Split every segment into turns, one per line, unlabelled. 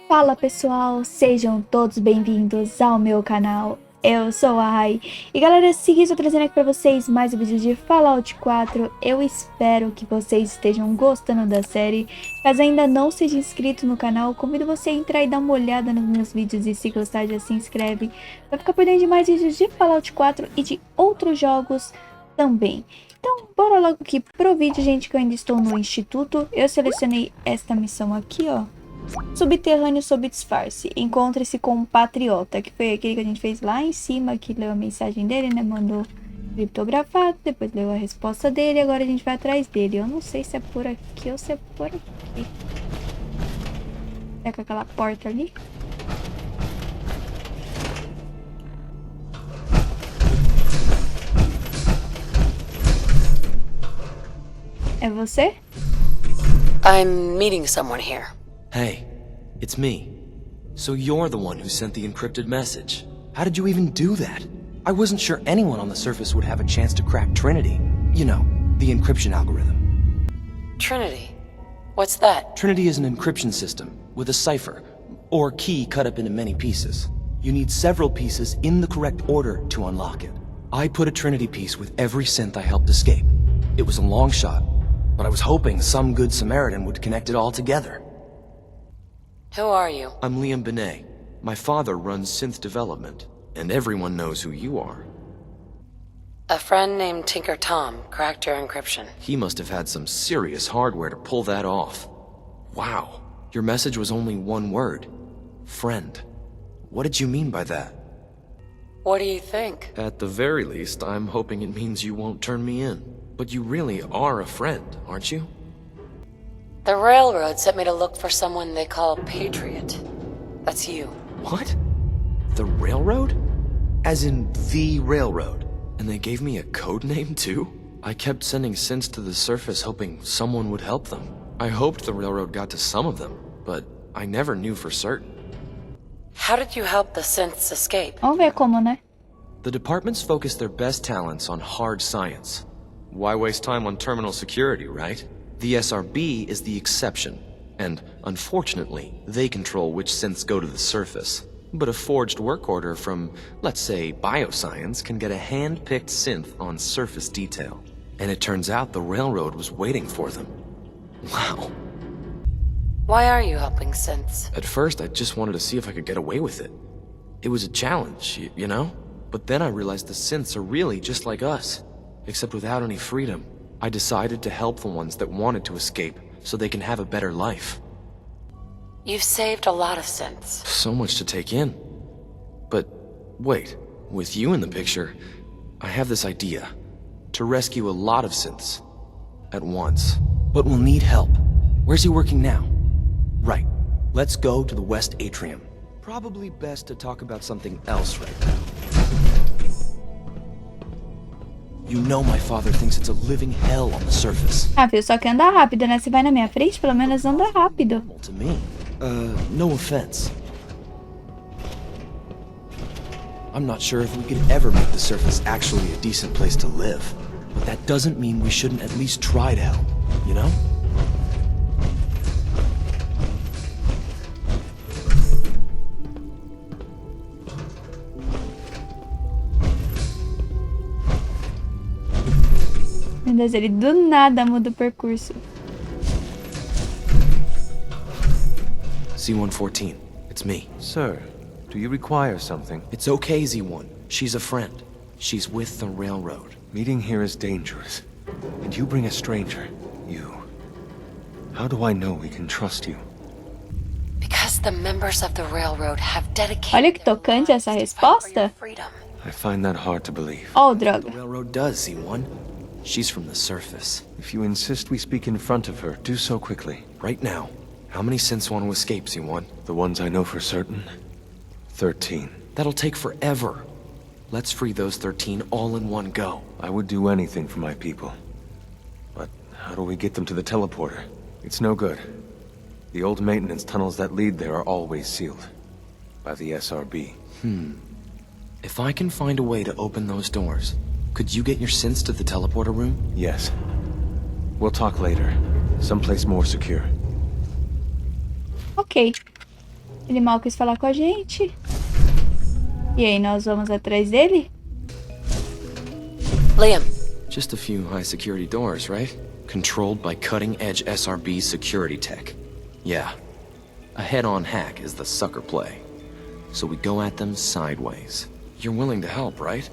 Fala pessoal, sejam todos bem-vindos ao meu canal. Eu sou a Rai e galera, estou trazendo aqui para vocês mais um vídeo de Fallout 4. Eu espero que vocês estejam gostando da série. Caso ainda não seja inscrito no canal, convido você a entrar e dar uma olhada nos meus vídeos e se gostar já se inscreve para ficar por dentro de mais vídeos de Fallout 4 e de outros jogos também. Então bora logo aqui pro vídeo, gente, que eu ainda estou no instituto. Eu selecionei esta missão aqui, ó. Subterrâneo sob disfarce. Encontre-se com um patriota, que foi aquele que a gente fez lá em cima, que leu a mensagem dele, né? Mandou criptografado, depois leu a resposta dele, agora a gente vai atrás dele. Eu não sei se é por aqui ou se é por aqui. É com aquela porta ali. É você?
I'm meeting someone here.
Hey, it's me. So you're the one who sent the encrypted message. How did you even do that? I wasn't sure anyone on the surface would have a chance to crack Trinity. You know, the encryption algorithm.
Trinity? What's that?
Trinity is an encryption system with a cipher, or key cut up into many pieces. You need several pieces in the correct order to unlock it. I put a Trinity piece with every synth I helped escape. It was a long shot, but I was hoping some good Samaritan would connect it all together.
Who are you?
I'm Liam Benet. My father runs synth development, and everyone knows who you are.
A friend named Tinker Tom cracked your encryption.
He must have had some serious hardware to pull that off. Wow, your message was only one word. Friend. What did you mean by that?
What do you think?
At the very least, I'm hoping it means you won't turn me in. But you really are a friend, aren't you?
The railroad sent me to look for someone they call Patriot. That's you.
What? The railroad? As in the railroad? And they gave me a code name too? I kept sending synths to the surface hoping someone would help them. I hoped the railroad got to some of them, but I never knew for certain.
How did you help the synths escape?
Vamos ver como, né?
The departments focus their best talents on hard science. Why waste time on terminal security, right? The SRB is the exception, and unfortunately, they control which synths go to the surface. But a forged work order from, let's say, bioscience can get a hand-picked synth on surface detail. And it turns out the railroad was waiting for them. Wow.
Why are you helping synths?
At first, I just wanted to see if I could get away with it. It was a challenge, you know? But then I realized the synths are really just like us, except without any freedom. I decided to help the ones that wanted to escape, so they can have a better life.
You've saved a lot of synths.
So much to take in. But wait, with you in the picture, I have this idea. To rescue a lot of synths. At once. But we'll need help. Where's he working now? Right. Let's go to the West Atrium. Probably best to talk about something else right now. You know my father thinks it's a living hell on the surface.
Ah, filho, só que anda rápido, né? Você vai na minha frente, pelo menos anda rápido.
Well, to me. No offense. I'm not sure if we could ever make the surface actually a decent place to live. But that doesn't mean we shouldn't at least try to help, you know?
Meu Deus, ele do nada muda o percurso.
C-114, it's me.
Sir, do you require something?
It's okay, Z-1. She's a friend. She's with the railroad.
Meeting here is dangerous. And you bring a stranger. You. How do I know we can trust you?
Because the members of the railroad have dedicated
Olha que tocante essa
their lives to fight for your
resposta.
freedom.
I find that hard to believe.
Oh,
The
droga.
railroad does, Z-1. She's from the surface.
If you insist we speak in front of her, do so quickly.
Right now, how many synths want to escape, Z-1?
The ones I know for certain? 13.
That'll take forever. Let's free those 13 all in one go.
I would do anything for my people. But how do we get them to the teleporter? It's no good. The old maintenance tunnels that lead there are always sealed. By the SRB.
If I can find a way to open those doors, could you get your synths to the teleporter room?
Yes. We'll talk later. Someplace more secure.
Ok. Ele mal quis falar com a gente. E aí, nós vamos atrás dele?
Liam,
Just a few high security doors, right? Controlled by cutting-edge SRB security tech. Yeah. A head-on hack is the sucker play. So we go at them sideways. You're willing to help, right?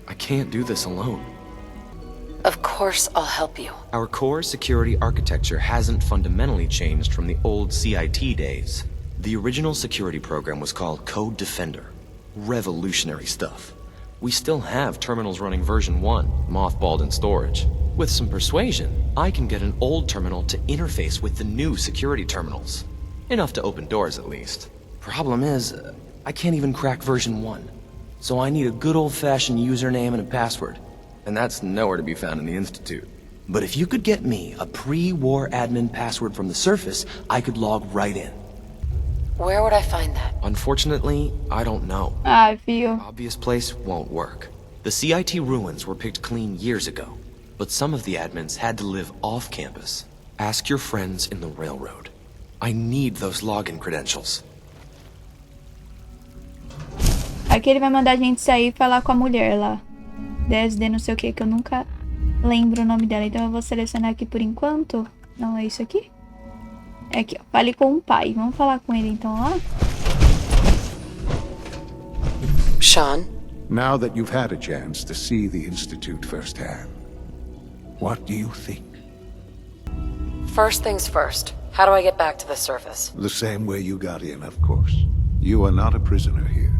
I can't do this alone.
of course I'll help you.
Our core security architecture hasn't fundamentally changed from the old CIT days. The original security program was called Code Defender. Revolutionary stuff. We still have terminals running version 1, mothballed in storage. With some persuasion, I can get an old terminal to interface with the new security terminals. Enough to open doors, at least. Problem is, I can't even crack version 1. So I need a good old-fashioned username and a password. And that's nowhere to be found in the Institute. But if you could get me a pre-war admin password from the surface, I could log right in.
Where would I find that?
Unfortunately, I don't know.
Ah, fio.
Obvious place won't work. The CIT ruins were picked clean years ago, but some of the admins had to live off campus. Ask your friends in the railroad. I need those login credentials.
Aqui ele vai mandar a gente sair e falar com a mulher lá. Desde não sei o que eu nunca lembro o nome dela. Então eu vou selecionar aqui por enquanto. Não é isso aqui? É aqui, ó. Fale com o pai. Vamos falar com ele então lá.
Sean?
Now that you've had a chance to see the Institute firsthand, what do you think?
First things first. How do I get back to the surface?
The same way you got in, of course. You are not a prisoner here.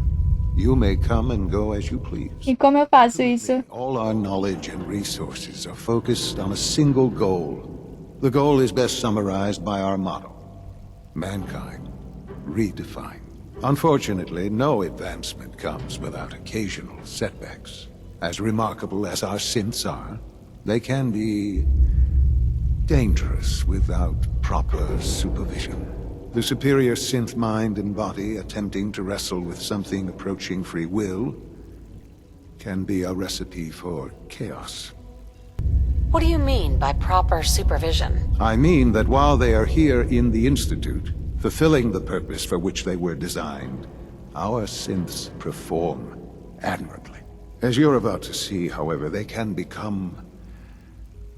You may come and go as you please.
E como eu faço isso?
All our knowledge and resources are focused on a single goal. The goal is best summarized by our motto: mankind redefined. Unfortunately, no advancement comes without occasional setbacks. As remarkable as our synths are, they can be dangerous without proper supervision. The superior synth mind and body attempting to wrestle with something approaching free will can be a recipe for chaos.
What do you mean by proper supervision?
I mean that while they are here in the Institute, fulfilling the purpose for which they were designed, our synths perform admirably. As you're about to see, however, they can become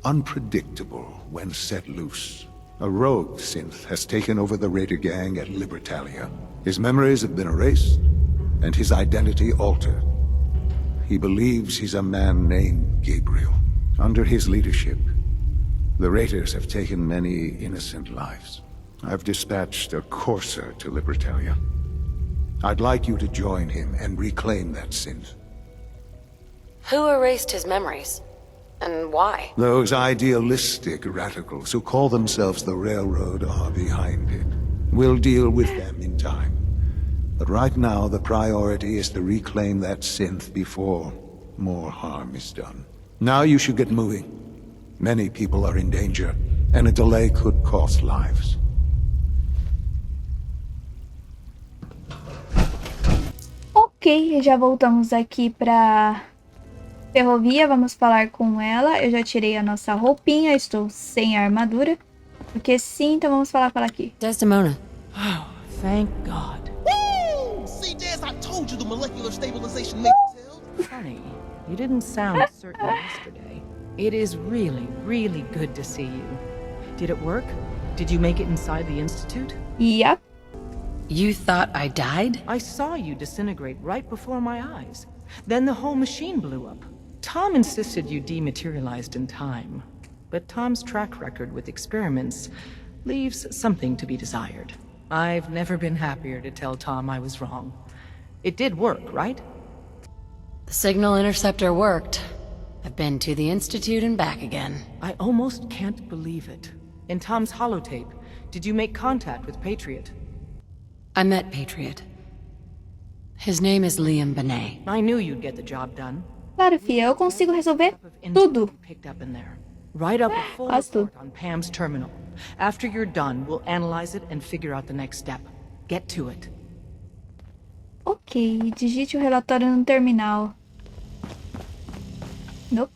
unpredictable when set loose. A rogue synth has taken over the raider gang at Libertalia. His memories have been erased, and his identity altered. He believes he's a man named Gabriel. Under his leadership, the raiders have taken many innocent lives. I've dispatched a courser to Libertalia. I'd like you to join him and reclaim that synth.
Who erased his memories? And why?
Those idealistic radicals who call themselves the Railroad are behind it. We'll deal with them in time. But right now, the priority is to reclaim that synth before more harm is done. Now you should get moving. Many people are in danger, and a delay could cost lives.
Ok, já voltamos aqui pra ferrovia, vamos falar com ela. Eu já tirei a nossa roupinha, estou sem a armadura. Porque sim, então vamos falar com ela aqui.
Desdemona.
Oh, thank God.
Woo! See, Des, I told you the molecular stabilization makes it.
Funny, you didn't sound certain yesterday. It is really, really good to see you. Did it work? Did you make it inside the Institute?
Yep.
You thought I died?
I saw you disintegrate right before my eyes. Then the whole machine blew up. Tom insisted you dematerialized in time. But Tom's track record with experiments leaves something to be desired. I've never been happier to tell Tom I was wrong. It did work, right?
The signal interceptor worked. I've been to the Institute and back again.
I almost can't believe it. In Tom's holotape, did you make contact with Patriot?
I met Patriot. His name is Liam Benet.
I knew you'd get the job done.
Claro, filha, eu consigo resolver tudo.
Picked up in there. Write up a full
Quase tudo.
report on Pam's terminal. After you're done, we'll analyze it and figure out the next step. Get to it.
Ok, digite o relatório no terminal. Nope.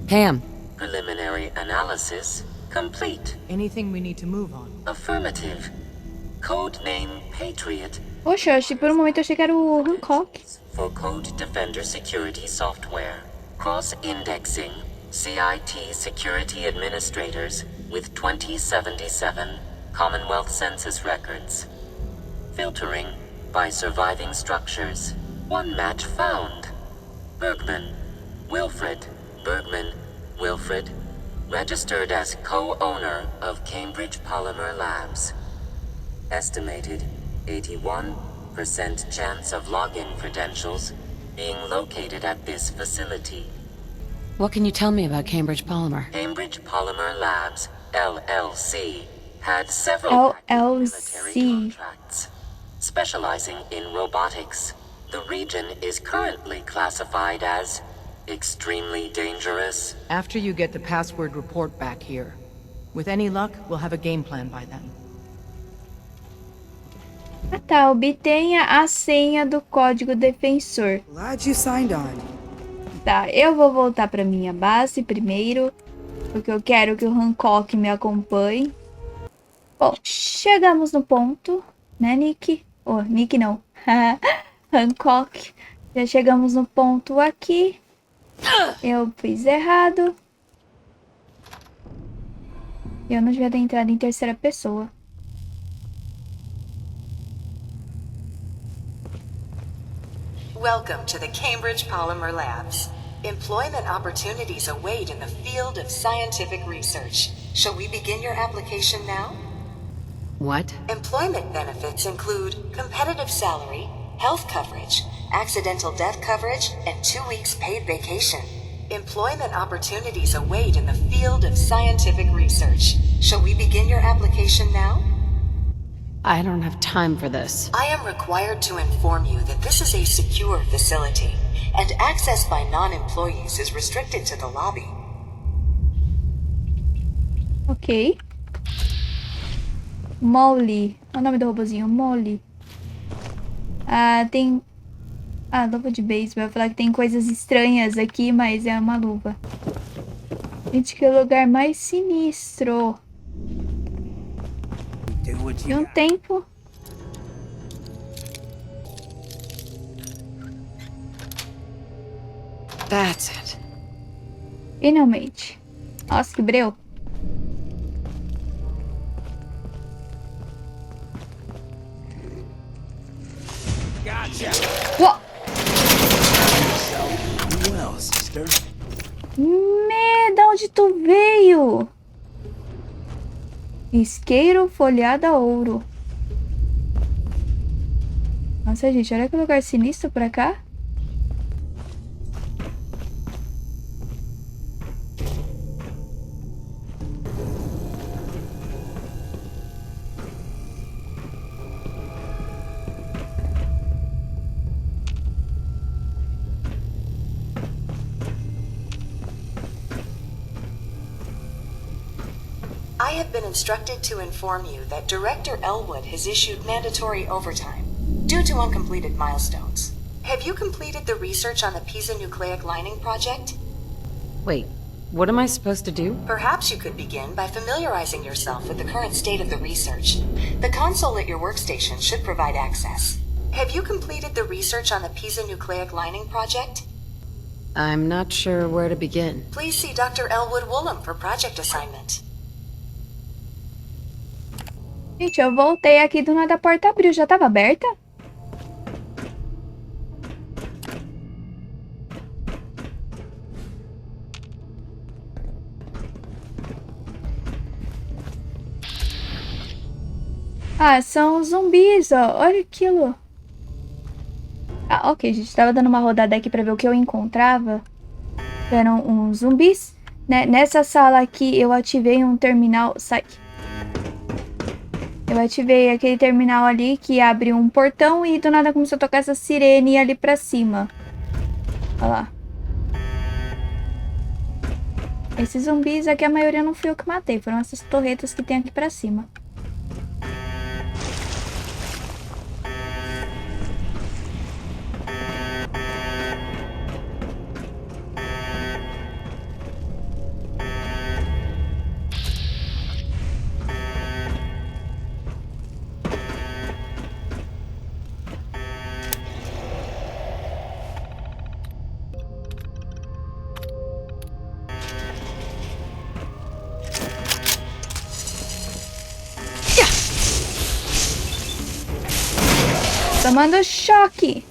Pam.
Preliminary analysis complete.
Anything we need to move on?
Affirmative. Codename Patriot.
Poxa, eu achei, por um momento eu achei que era o Hancock.
For Code Defender Security Software. Cross-indexing CIT Security Administrators with 2077 Commonwealth Census records. Filtering by surviving structures. One match found. Bergman. Wilfred. Bergman. Wilfred. Registered as co-owner of Cambridge Polymer Labs. Estimated 81% chance of login credentials being located at this facility.
What can you tell me about Cambridge Polymer?
Cambridge Polymer Labs, LLC, had several military contracts, specializing in robotics. The region is currently classified as extremely dangerous.
After you get the password report back here. With any luck, we'll have a game plan by then.
Ah tá, obtenha a senha do código defensor.
Glad you signed on.
Tá, eu vou voltar pra minha base primeiro, porque eu quero que o Hancock me acompanhe. Bom, chegamos no ponto, né, Nick? Oh, Nick não. Hancock. Já chegamos no ponto aqui. Eu fiz errado. Eu não devia ter entrado em terceira pessoa.
Welcome to the Cambridge Polymer Labs. Employment opportunities await in the field of scientific research. Shall we begin your application now?
What?
Employment benefits include competitive salary, health coverage, accidental death coverage, and 2 weeks paid vacation. Employment opportunities await in the field of scientific research. Shall we begin your application now?
I don't have time for this.
I am required to inform you that this is a secure facility, and access by non-employees is restricted to the lobby.
Ok. Molly. Olha o nome do robozinho, Molly. Ah, tem... Ah, luva de beisebol. Eu ia falar que tem coisas estranhas aqui, mas é uma luva. Gente, que lugar mais sinistro. E um tempo.
That's it.
Finalmente. Nossa, que breu. Uou! Da onde tu veio? Isqueiro folhado a ouro. Nossa, gente, olha que lugar sinistro pra cá.
I have been instructed to inform you that Director Elwood has issued mandatory overtime due to uncompleted milestones. Have you completed the research on the Pisa nucleic lining project?
Wait, what am I supposed to do?
Perhaps you could begin by familiarizing yourself with the current state of the research. The console at your workstation should provide access. Have you completed the research on the Pisa nucleic lining project?
I'm not sure where to begin.
Please see Dr. Elwood Woolham for project assignment.
Gente, eu voltei aqui do nada, a porta abriu. Já tava aberta? Ah, são zumbis, ó. Olha aquilo. Ah, ok, gente. Tava dando uma rodada aqui pra ver o que eu encontrava. Eram uns zumbis, né? Nessa sala aqui eu ativei um terminal... Sai. Eu ativei aquele terminal ali que abre um portão e do nada começou a tocar essa sirene ali pra cima. Olha lá. Esses zumbis aqui, a maioria não fui eu que matei. Foram essas torretas que tem aqui pra cima. tomando choque.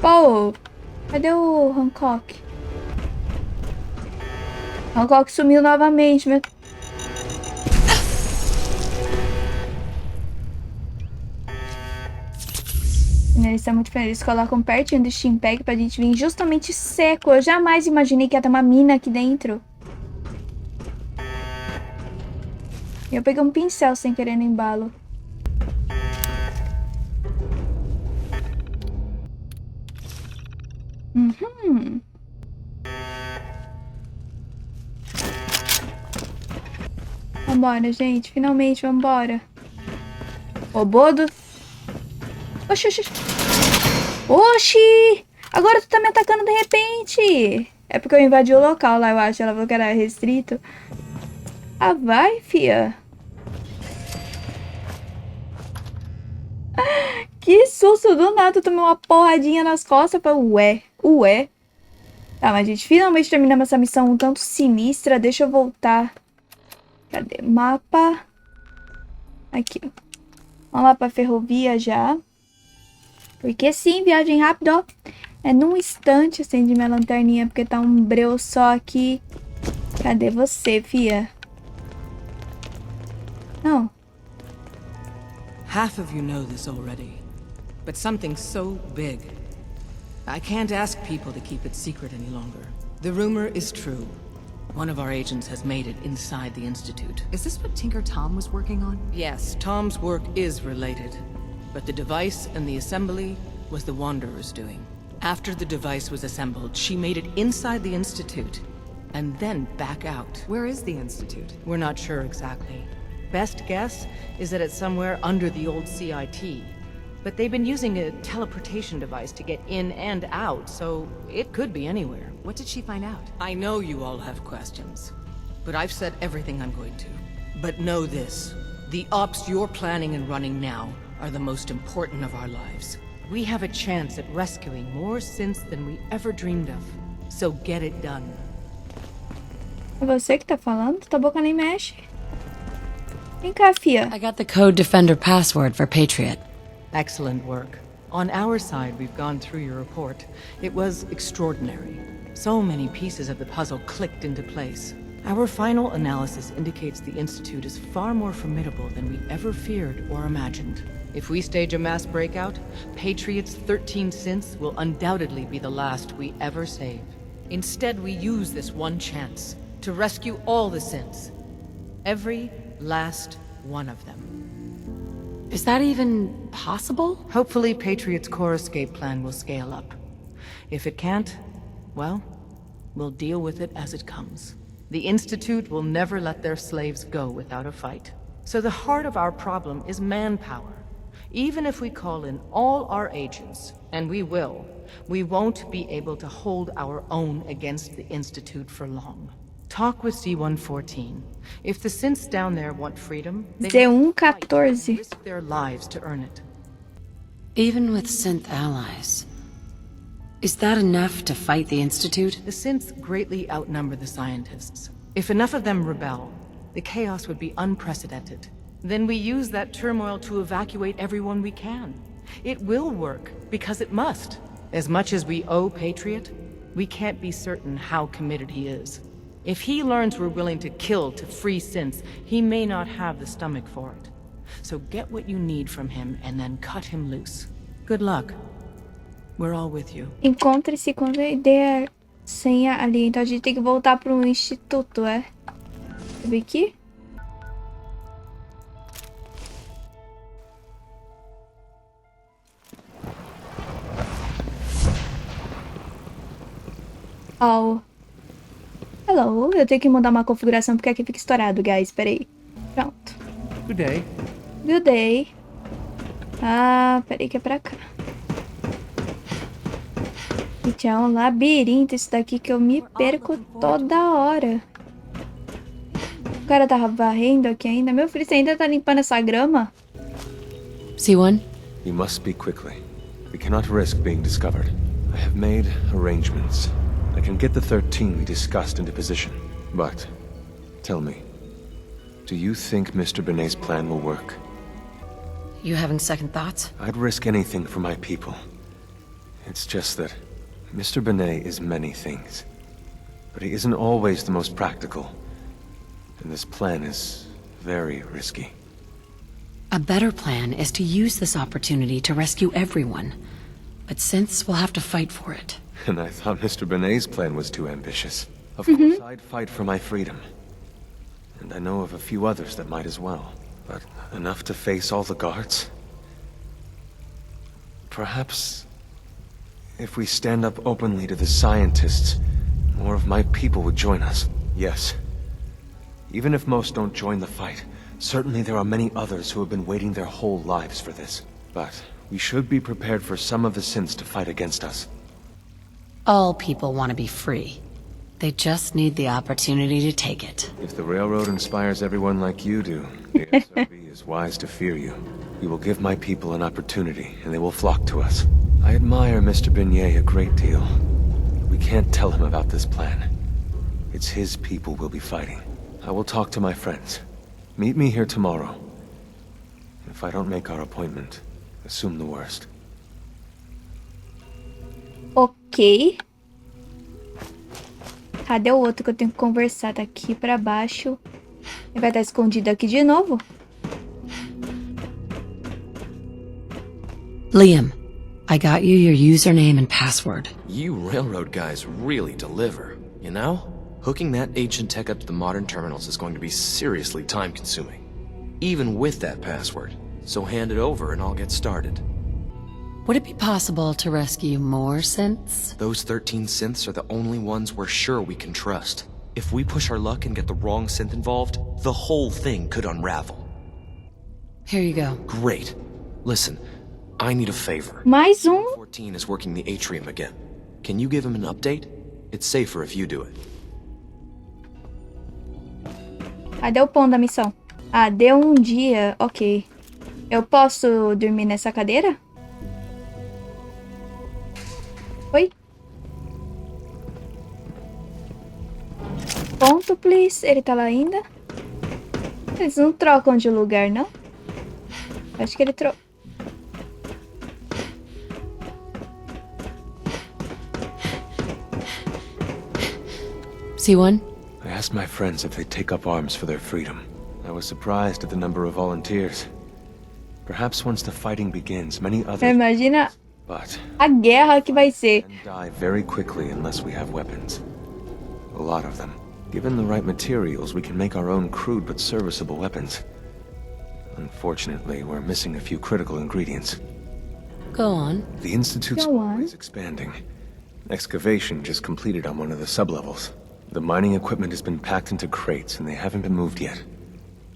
Pô, cadê o Hancock? Hancock sumiu novamente, meu... Eles estão muito felizes. Eles colocam pertinho do steam pack pra gente vir justamente seco. Eu jamais imaginei que ia ter uma mina aqui dentro. Eu peguei um pincel sem querer no embalo. Vambora, gente. Finalmente, vambora. Robô do... Oxi, oxi. Oxi! Agora tu tá me atacando de repente. É porque eu invadi o local lá, eu acho. Ela falou que era restrito. Ah, vai, fia. Que susto, do nada. Eu tomei uma porradinha nas costas. Pra... Ué. Tá, mas a gente finalmente terminamos essa missão um tanto sinistra. Deixa eu voltar. Cadê? Mapa. Aqui. Vamos lá pra ferrovia já. Porque sim, viagem rápida, ó. É num instante. Acendi minha lanterninha porque tá um breu só aqui. Cadê você, fia? Não.
Half of you know this already, but something so big, I can't ask people to keep it secret any longer. The rumor is true. One of our agents has made it inside the Institute.
Is this what Tinker Tom was working on?
Yes, Tom's work is related, but the device and the assembly was the Wanderer's doing. After the device was assembled, she made it inside the Institute, and then back out.
Where is the Institute?
We're not sure exactly. Best guess is that it's somewhere under the old CIT. But they've been using a teleportation device to get in and out, so it could be anywhere.
What did she find out?
I know you all have questions, but I've said everything I'm going to. But know this, the ops you're planning and running now are the most important of our lives. We have a chance at rescuing more synths than we ever dreamed of. So get it done.
É você que tá falando? Tua boca nem mexe. Vem cá, fia.
I got the code defender password for Patriot.
Excellent work. On our side, we've gone through your report. It was extraordinary. So many pieces of the puzzle clicked into place. Our final analysis indicates the Institute is far more formidable than we ever feared or imagined. If we stage a mass breakout, Patriot's 13 synths will undoubtedly be the last we ever save. Instead, we use this one chance to rescue all the synths. Every last one of them.
Is that even possible?
Hopefully, Patriot's core escape plan will scale up. If it can't, well, we'll deal with it as it comes. The Institute will never let their slaves go without a fight. So the heart of our problem is manpower. Even if we call in all our agents, and we will, we won't be able to hold our own against the Institute for long. Talk with C-114. If the synths down there want freedom, they
C-114.
risk their lives to earn it.
Even with synth allies. Is that enough to fight the Institute?
The synths greatly outnumber the scientists. If enough of them rebel, the chaos would be unprecedented. Then we use that turmoil to evacuate everyone we can. It will work, because it must. As much as we owe Patriot, we can't be certain how committed he is. If he learns we're willing to kill to free synths, he may not have the stomach for it. So get what you need from him and then cut him loose. Good luck. We're all with you.
Encontre-se quando a ideia senha ali. Então a gente tem que voltar pro instituto, é? Deixa eu ver aqui. Oh. Hello, eu tenho que mudar uma configuração porque aqui fica estourado, guys. Peraí. Pronto.
Good day.
Good day. Ah, peraí que é pra cá. Gente, é um labirinto isso daqui que eu me perco toda hora. O cara tava varrendo aqui ainda. Meu filho, você ainda tá limpando essa grama?
C1?
You must speak quickly. We cannot risk being discovered. I have made arrangements. I can get the 13 we discussed into position. But, tell me, Do you think Mr. Benet's plan will work?
You having second thoughts?
I'd risk anything for my people. It's just that Mr. Benet is many things, but he isn't always the most practical. And this plan is very risky.
A better plan is to use this opportunity to rescue everyone. But since we'll have to fight for it.
And I thought Mr. Benet's plan was too ambitious. Of course, I'd fight for my freedom. And I know of a few others that might as well. But enough to face all the guards? Perhaps if we stand up openly to the scientists, more of my people would join us. Yes. Even if most don't join the fight, certainly there are many others who have been waiting their whole lives for this. But we should be prepared for some of the synths to fight against us.
All people want to be free. They just need the opportunity to take it.
If the railroad inspires everyone like you do, the SRB is wise to fear you. You will give my people an opportunity, and they will flock to us. I admire Mr. Benet a great deal. We can't tell him about this plan. It's his people we'll be fighting. I will talk to my friends. Meet me here tomorrow. If I don't make our appointment, assume the worst.
Ok. Cadê o outro que eu tenho que conversar? Tá aqui pra baixo. Ele vai estar escondido aqui de novo?
Liam, I got you your username and password.
You railroad guys really deliver, you know? Hooking that ancient tech up to the modern terminals is going to be seriously time-consuming. Even with that password. So hand it over and I'll get started.
Would it be possible to rescue more synths?
Those 13 synths are the only ones we're sure we can trust. If we push our luck and get the wrong synth involved, the whole thing could unravel.
Here you go.
Great. Listen, I need a favor.
Mais
14 is working the atrium again. Can you give him an update? It's safer if you do it.
Cadê o ponto da missão? Ah, deu um dia. Ok. Eu posso dormir nessa cadeira? Oi? Ponto, please. Ele tá lá ainda? Eles não trocam de lugar, não? Acho que ele trocou.
See one?
I asked my friends if they'd take up arms for their freedom. I was surprised at the number of volunteers. Perhaps once the fighting begins, many others...
Imagina
but
a guerra que vai ser.
and die very quickly unless we have weapons. A lot of them. Given the right materials, we can make our own crude but serviceable weapons. Unfortunately, we're missing a few critical ingredients.
Go on.
The Institute's
Go on.
always expanding. Excavation just completed on one of the sublevels. The mining equipment has been packed into crates and they haven't been moved yet.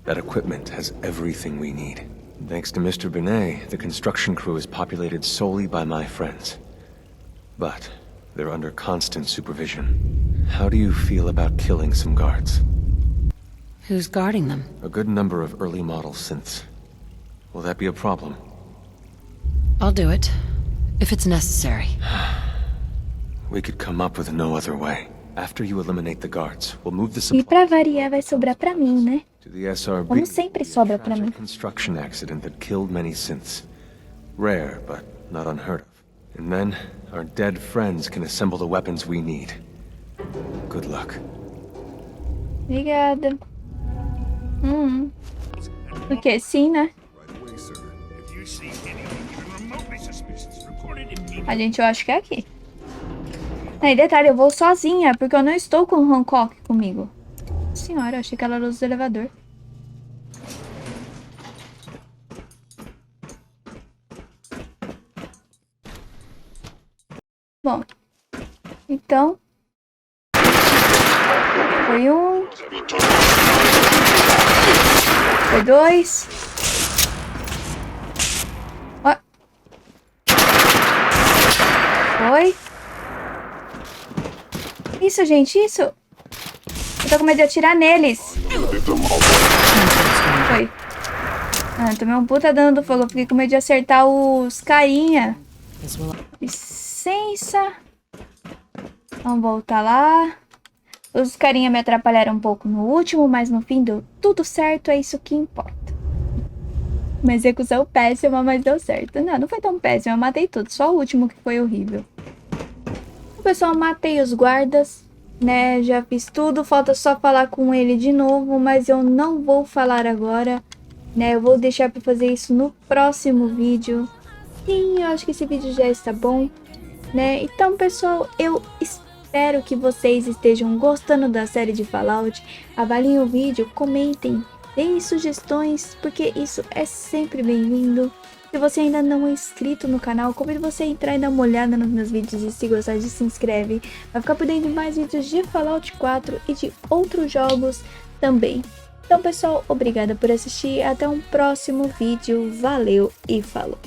That equipment has everything we need. Thanks to Mr. Benet, the construction crew is populated solely by my friends. But they're under constant supervision. How do you feel about killing some guards?
Who's guarding them?
A good number of early model synths. Will that be a problem?
I'll do it. If it's necessary.
We could come up with no other way. After you eliminate the guards, we'll move the
E
supplies
pra variar vai sobrar pra mim, né?
to the SRB.
Como sempre sobra pra mim.
Tragic construction accident that killed many synths. Rare, but not unheard of. And then, our dead friends can assemble the weapons we need. Good luck.
Obrigada. Porque sim, né? A gente, eu acho que é aqui. E detalhe, eu vou sozinha, porque eu não estou com o Hancock comigo. Senhora, eu achei que ela era luz do elevador. Bom, então... Foi um... Foi dois... Ó. Foi... Isso, gente, isso. Eu tô com medo de atirar neles. Foi. Ah, tomei um puta dano do fogo. Eu fiquei com medo de acertar os carinha. Licença. Vamos voltar lá. Os carinha me atrapalharam um pouco no último, mas no fim deu tudo certo, é isso que importa. Uma execução péssima, mas deu certo. Não foi tão péssima, eu matei tudo, só o último que foi horrível. O pessoal, matei os guardas, né, já fiz tudo, falta só falar com ele de novo, mas eu não vou falar agora, né, eu vou deixar para fazer isso no próximo vídeo. Sim, eu acho que esse vídeo já está bom, né, então pessoal, eu espero que vocês estejam gostando da série de Fallout, avaliem o vídeo, comentem, deem sugestões, porque isso é sempre bem-vindo. Se você ainda não é inscrito no canal, convido você a entrar e dar uma olhada nos meus vídeos e se gostar de se inscreve. Vai ficar por dentro de mais vídeos de Fallout 4 e de outros jogos também. Então pessoal, obrigada por assistir, até um próximo vídeo, valeu e falou!